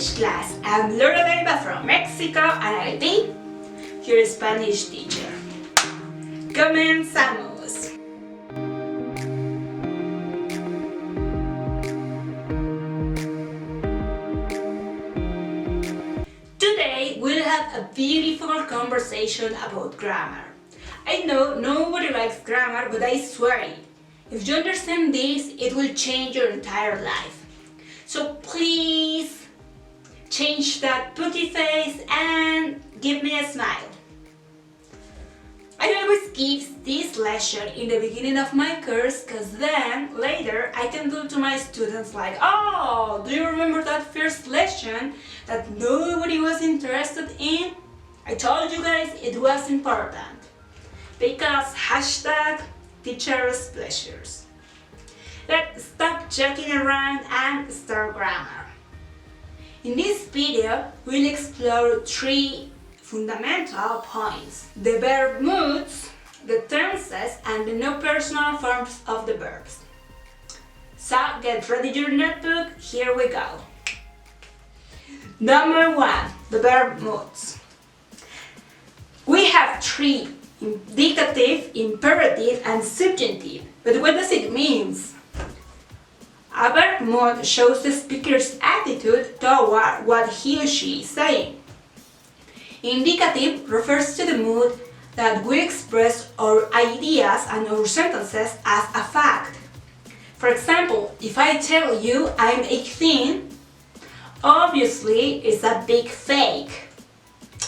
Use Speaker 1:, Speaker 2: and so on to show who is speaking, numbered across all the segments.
Speaker 1: Spanish class. I'm Laura from Mexico and I'll be your Spanish teacher. Comenzamos! Today we'll have a beautiful conversation about grammar. I know nobody likes grammar, but I swear it. If you understand this, it will change your entire life. So please change that putty face and give me a smile. I always give this lesson in the beginning of my course because then later I can go to my students like, oh, do you remember that first lesson that nobody was interested in? I told you guys it was important because #teachers' pleasures. Let's stop joking around and start grammar. In this video, we'll explore three fundamental points: the verb moods, the tenses, and the no-personal forms of the verbs. So get ready your notebook, here we go. Number 1, the verb moods. We have three: indicative, imperative, and subjunctive. But what does it mean? A verb mood shows the speaker's attitude toward what he or she is saying. Indicative refers to the mood that we express our ideas and our sentences as a fact. For example, if I tell you I'm 18, obviously it's a big fake,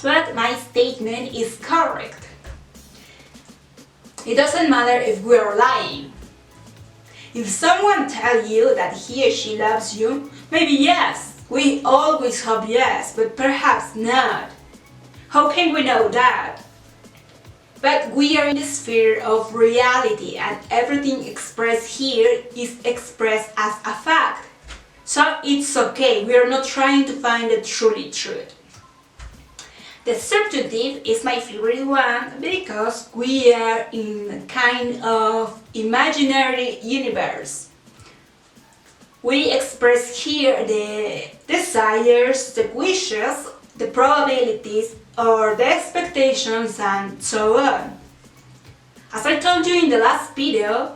Speaker 1: but my statement is correct. It doesn't matter if we are lying. If someone tells you that he or she loves you, maybe yes, we always hope yes, but perhaps not. How can we know that? But we are in the sphere of reality and everything expressed here is expressed as a fact. So it's okay, we are not trying to find the truly truth. The subjunctive is my favorite one because we are in a kind of imaginary universe. We express here the desires, the wishes, the probabilities, or the expectations, and so on. As I told you in the last video,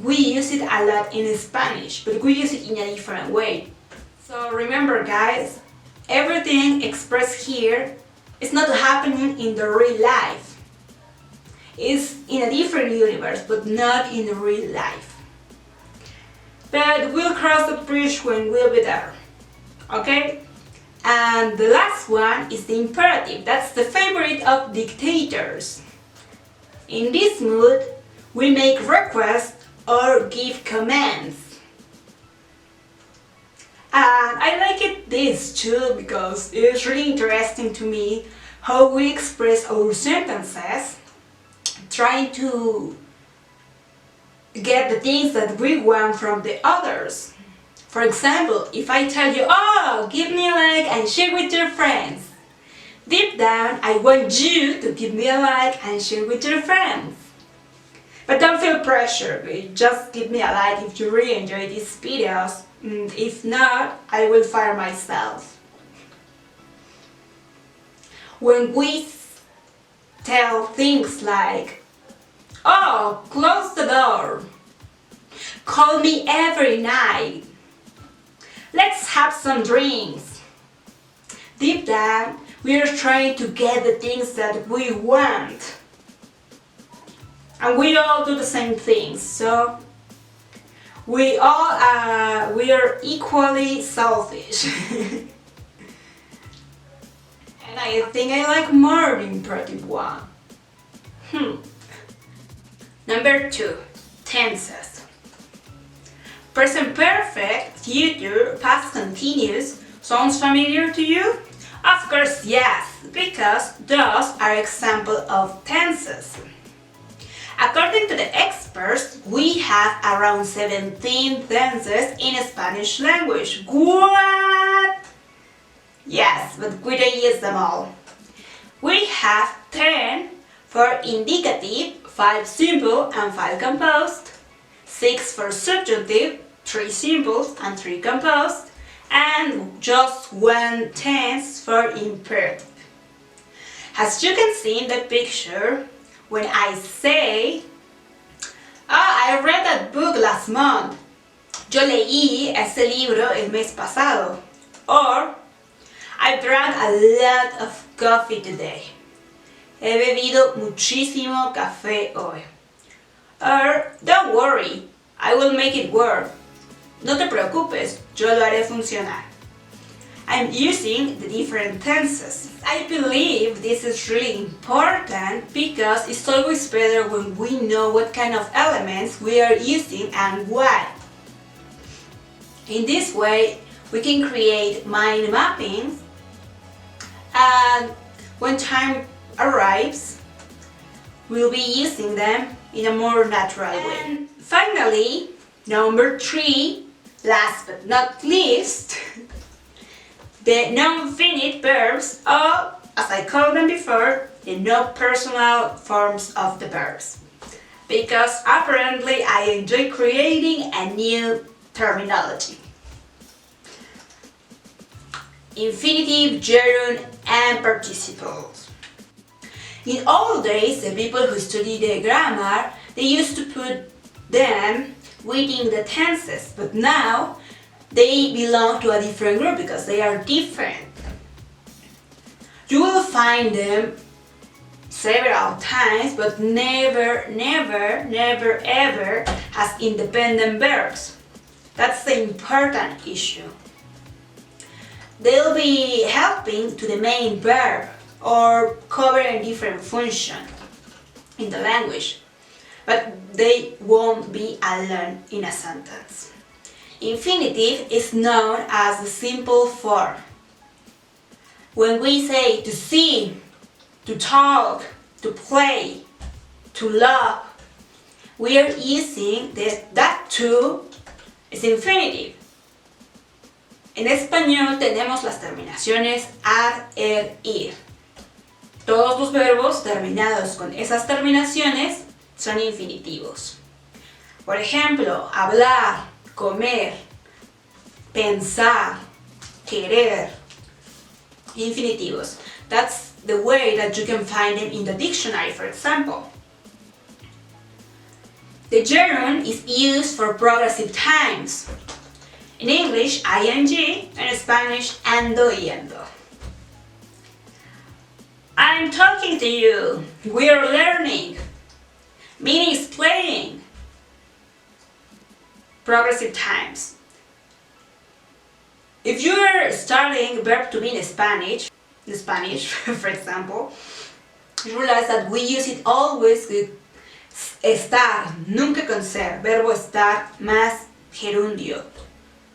Speaker 1: we use it a lot in Spanish, but we use it in a different way. So remember guys, everything expressed here is not happening in the real life. It's in a different universe, but not in real life. But we'll cross the bridge when we'll be there. Okay? And the last one is the imperative. That's the favorite of dictators. In this mood, we make requests or give commands. And I like this too because it's really interesting to me how we express our sentences, trying to get the things that we want from the others. For example, if I tell you, oh, give me a like and share with your friends. Deep down, I want you to give me a like and share with your friends. But don't feel pressured, just give me a like if you really enjoy these videos. If not, I will fire myself. When we tell things like, oh, close the door, call me every night, let's have some drinks. Deep down, we are trying to get the things that we want. And we all do the same things, so we are equally selfish. And I think I like more the imperative one. Number 2, tenses. Present perfect, future, past continuous sounds familiar to you? Of course yes, because those are examples of tenses. According to the experts, we have around 17 tenses in Spanish language. What? Yes, but we don't use them all. We have 10 for indicative, 5 simple and 5 composed, 6 for subjunctive, 3 simple and 3 composed, and just one tense for imperative. As you can see in the picture, when I say, I read that book last month. Yo leí ese libro el mes pasado. Or, I drank a lot of coffee today. He bebido muchísimo café hoy. Or, don't worry, I will make it work. No te preocupes, yo lo haré funcionar. I'm using the different tenses. I believe this is really important because it's always better when we know what kind of elements we are using and why. In this way, we can create mind mappings, and when time arrives, we'll be using them in a more natural way. And finally, number 3, last but not least, the non-finite verbs, or as I called them before, the non-personal forms of the verbs. Because apparently I enjoy creating a new terminology. Infinitive, gerund, and participles. In old days, the people who study the grammar, they used to put them within the tenses, but now they belong to a different group because they are different. You will find them several times, but never ever as independent verbs. That's the important issue. They'll be helping to the main verb or covering a different function in the language, but they won't be alone in a sentence. Infinitive is known as the simple form. When we say to see, to talk, to play, to love, we are using that to is infinitive. En español tenemos las terminaciones ad, er, ir. Todos los verbos terminados con esas terminaciones son infinitivos. Por ejemplo, hablar, comer, pensar, querer. Infinitivos. That's the way that you can find them in the dictionary, for example. The gerund is used for progressive times. In English, ing, and in Spanish, ando yendo. I'm talking to you. We are learning. Meaning is playing. Progressive times. If you are studying verb to be in Spanish, for example, you realize that we use it always with estar, nunca con ser, verbo estar más gerundio,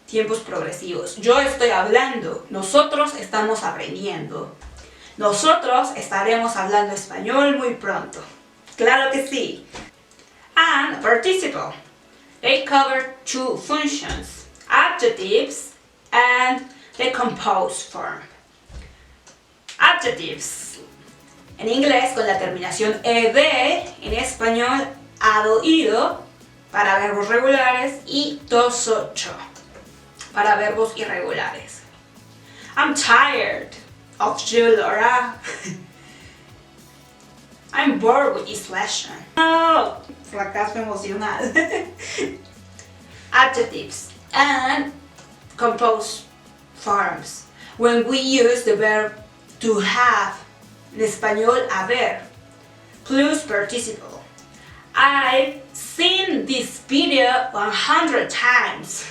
Speaker 1: tiempos progresivos. Yo estoy hablando, nosotros estamos aprendiendo, nosotros estaremos hablando español muy pronto. Claro que sí. And participle. They cover 2 functions, adjectives and the composed form. Adjectives. En inglés con la terminación ed, en español ado, ido para verbos regulares y tosocho para verbos irregulares. I'm tired of you, Laura. I'm bored with this lesson. Oh, fracaso emocional. Adjectives and composed forms. When we use the verb to have, en español haber, plus participle. I've seen this video 100 times.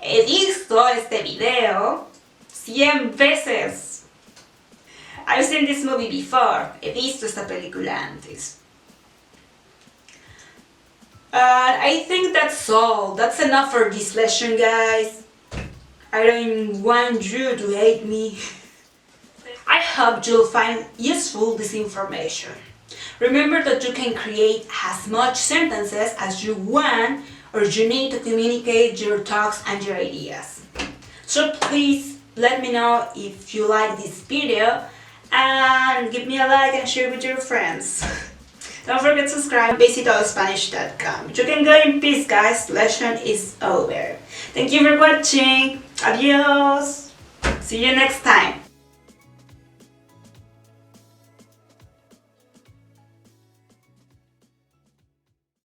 Speaker 1: He visto este video 100 veces. I've seen this movie before. He visto esta película antes. I think that's all. That's enough for this lesson, guys. I don't want you to hate me. I hope you'll find useful this information. Remember that you can create as much sentences as you want or you need to communicate your thoughts and your ideas. So please let me know if you like this video and give me a like and share with your friends. Don't forget to subscribe and visit AllSpanish.com. You can go in peace, guys. Lesson is over. Thank you for watching. Adios. See you next time.